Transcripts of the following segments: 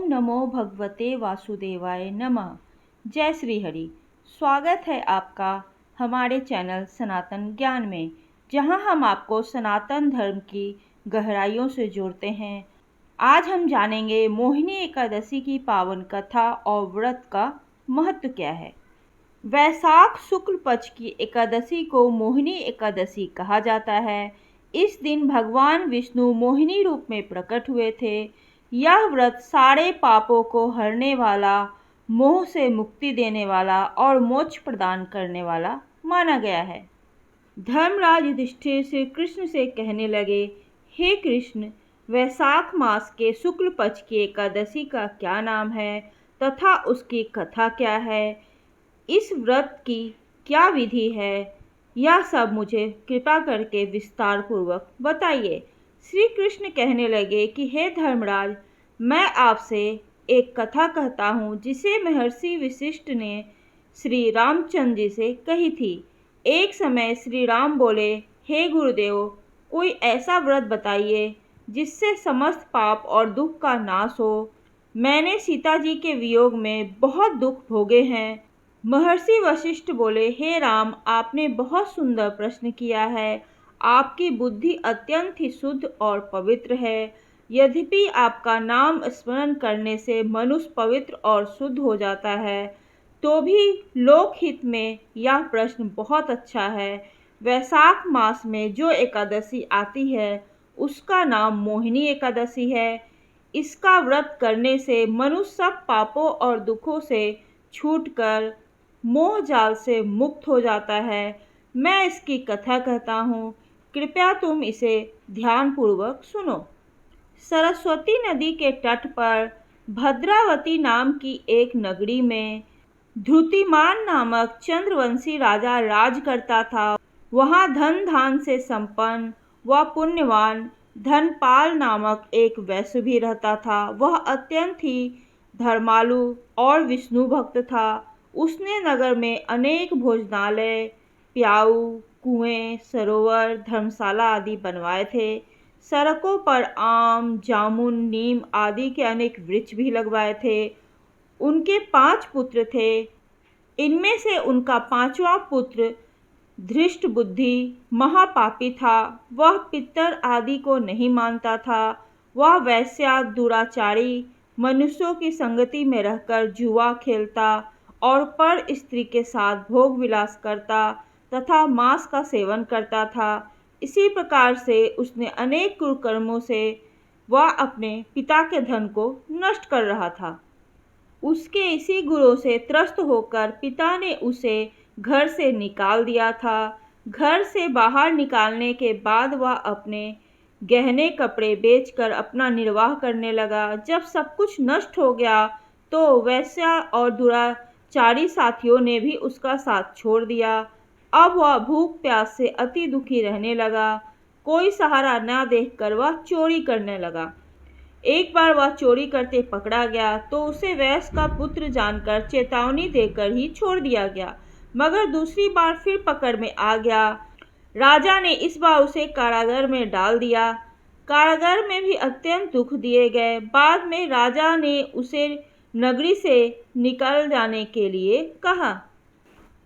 नमो भगवते वासुदेवाय नमः। जय श्री हरि। स्वागत है आपका हमारे चैनल सनातन ज्ञान में, जहां हम आपको सनातन धर्म की गहराइयों से जोड़ते हैं। आज हम जानेंगे मोहिनी एकादशी की पावन कथा और व्रत का महत्व क्या है। वैशाख शुक्ल पक्ष की एकादशी को मोहिनी एकादशी कहा जाता है। इस दिन भगवान विष्णु मोहिनी रूप में प्रकट हुए थे। यह व्रत सारे पापों को हरने वाला, मोह से मुक्ति देने वाला और मोक्ष प्रदान करने वाला माना गया है। धर्मराज युधिष्ठिर श्री कृष्ण से कहने लगे, हे कृष्ण, वैशाख मास के शुक्ल पक्ष की एकादशी का क्या नाम है तथा उसकी कथा क्या है, इस व्रत की क्या विधि है, यह सब मुझे कृपा करके विस्तार पूर्वक बताइए। श्री कृष्ण कहने लगे कि हे धर्मराज, मैं आपसे एक कथा कहता हूँ जिसे महर्षि वशिष्ठ ने श्री रामचंद्र जी से कही थी। एक समय श्री राम बोले, हे गुरुदेव, कोई ऐसा व्रत बताइए जिससे समस्त पाप और दुख का नाश हो। मैंने सीता जी के वियोग में बहुत दुख भोगे हैं। महर्षि वशिष्ठ बोले, हे राम, आपने बहुत सुंदर प्रश्न किया है। आपकी बुद्धि अत्यंत ही शुद्ध और पवित्र है। यद्यपि आपका नाम स्मरण करने से मनुष्य पवित्र और शुद्ध हो जाता है, तो भी लोकहित में यह प्रश्न बहुत अच्छा है। वैशाख मास में जो एकादशी आती है उसका नाम मोहिनी एकादशी है। इसका व्रत करने से मनुष्य सब पापों और दुखों से छूटकर मोह जाल से मुक्त हो जाता है। मैं इसकी कथा कहता हूँ, कृपया तुम इसे ध्यानपूर्वक सुनो। सरस्वती नदी के तट पर भद्रावती नाम की एक नगरी में ध्रुतिमान नामक चंद्रवंशी राजा राज करता था। वहाँ धन धान से संपन्न व पुण्यवान धनपाल नामक एक वैश्य भी रहता था। वह अत्यंत ही धर्मालु और विष्णु भक्त था। उसने नगर में अनेक भोजनालय, प्याऊ, कुएं, सरोवर, धर्मशाला आदि बनवाए थे। सड़कों पर आम, जामुन, नीम आदि के अनेक वृक्ष भी लगवाए थे। उनके 5 पुत्र थे। इनमें से उनका 5वां पुत्र धृष्ट बुद्धि महापापी था। वह पितर आदि को नहीं मानता था। वह वैश्या, दुराचारी मनुष्यों की संगति में रहकर जुआ खेलता और पर स्त्री के साथ भोग विलास करता तथा मांस का सेवन करता था। इसी प्रकार से उसने अनेक कुकर्मों से वह अपने पिता के धन को नष्ट कर रहा था। उसके इसी गुणों से त्रस्त होकर पिता ने उसे घर से निकाल दिया था। घर से बाहर निकालने के बाद वह अपने गहने कपड़े बेचकर अपना निर्वाह करने लगा। जब सब कुछ नष्ट हो गया तो वैश्या और दुराचारी साथियों ने भी उसका साथ छोड़ दिया। अब वह भूख प्यास से अति दुखी रहने लगा। कोई सहारा न देखकर वह चोरी करने लगा। एक बार वह चोरी करते पकड़ा गया तो उसे वैश्य का पुत्र जानकर चेतावनी देकर ही छोड़ दिया गया, मगर दूसरी बार फिर पकड़ में आ गया। राजा ने इस बार उसे कारागार में डाल दिया। कारागार में भी अत्यंत दुख दिए गए। बाद में राजा ने उसे नगरी से निकल जाने के लिए कहा।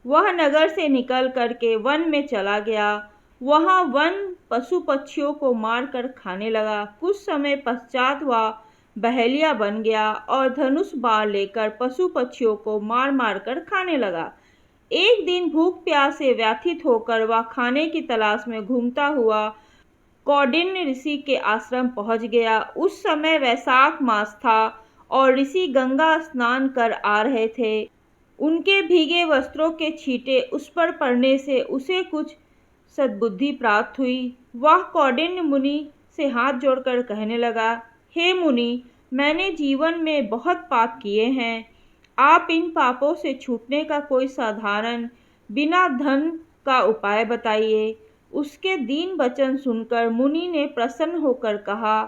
वह नगर से निकल करके वन में चला गया। वहाँ वन पशु पक्षियों को मारकर खाने लगा। कुछ समय पश्चात वह बहेलिया बन गया और धनुष बाण लेकर पशु पक्षियों को मार मार कर खाने लगा। एक दिन भूख प्यास से व्यथित होकर वह खाने की तलाश में घूमता हुआ कौंडिन्य ऋषि के आश्रम पहुंच गया। उस समय वैशाख मास था और ऋषि गंगा स्नान कर आ रहे थे। उनके भीगे वस्त्रों के छींटे उस पर पड़ने से उसे कुछ सद्बुद्धि प्राप्त हुई। वह कौंडिन्य मुनि से हाथ जोड़कर कहने लगा, हे मुनि, मैंने जीवन में बहुत पाप किए हैं। आप इन पापों से छूटने का कोई साधारण बिना धन का उपाय बताइए। उसके दीन वचन सुनकर मुनि ने प्रसन्न होकर कहा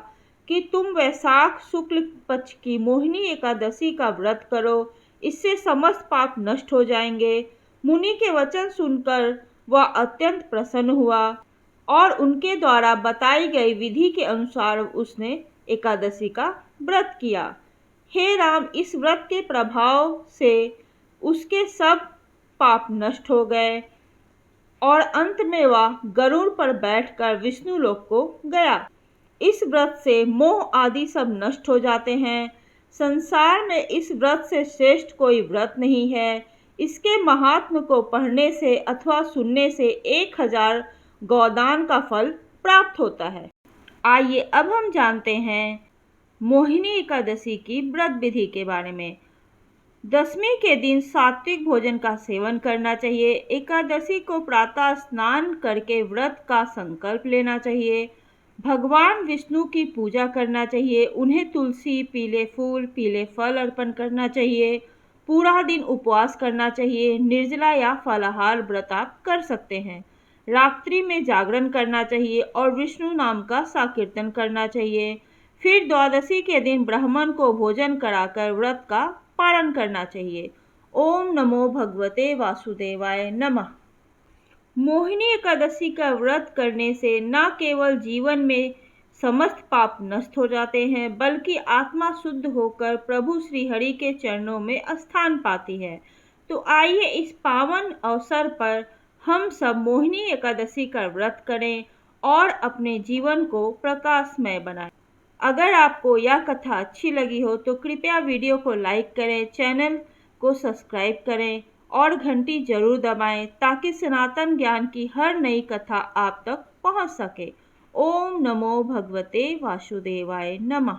कि तुम वैशाख शुक्ल पक्ष की मोहिनी एकादशी का व्रत करो, इससे समस्त पाप नष्ट हो जाएंगे। मुनि के वचन सुनकर वह अत्यंत प्रसन्न हुआ और उनके द्वारा बताई गई विधि के अनुसार उसने एकादशी का व्रत किया। हे राम, इस व्रत के प्रभाव से उसके सब पाप नष्ट हो गए और अंत में वह गरुड़ पर बैठकर विष्णु लोक को गया। इस व्रत से मोह आदि सब नष्ट हो जाते हैं। संसार में इस व्रत से श्रेष्ठ कोई व्रत नहीं है। इसके महात्म को पढ़ने से अथवा सुनने से 1000 गोदान का फल प्राप्त होता है। आइए अब हम जानते हैं मोहिनी एकादशी की व्रत विधि के बारे में। दशमी के दिन सात्विक भोजन का सेवन करना चाहिए। एकादशी को प्रातः स्नान करके व्रत का संकल्प लेना चाहिए। भगवान विष्णु की पूजा करना चाहिए। उन्हें तुलसी, पीले फूल, पीले फल अर्पण करना चाहिए। पूरा दिन उपवास करना चाहिए। निर्जला या फलाहार व्रत आप कर सकते हैं। रात्रि में जागरण करना चाहिए और विष्णु नाम का संकीर्तन करना चाहिए। फिर द्वादशी के दिन ब्राह्मण को भोजन कराकर व्रत का पालन करना चाहिए। ओम नमो भगवते वासुदेवाय नमः। मोहिनी एकादशी का व्रत करने से न केवल जीवन में समस्त पाप नष्ट हो जाते हैं, बल्कि आत्मा शुद्ध होकर प्रभु श्री हरि के चरणों में स्थान पाती है। तो आइए इस पावन अवसर पर हम सब मोहिनी एकादशी का व्रत करें और अपने जीवन को प्रकाशमय बनाएं। अगर आपको यह कथा अच्छी लगी हो तो कृपया वीडियो को लाइक करें, चैनल को सब्सक्राइब करें और घंटी जरूर दबाएं ताकि सनातन ज्ञान की हर नई कथा आप तक पहुंच सके। ओम नमो भगवते वासुदेवाय नमः।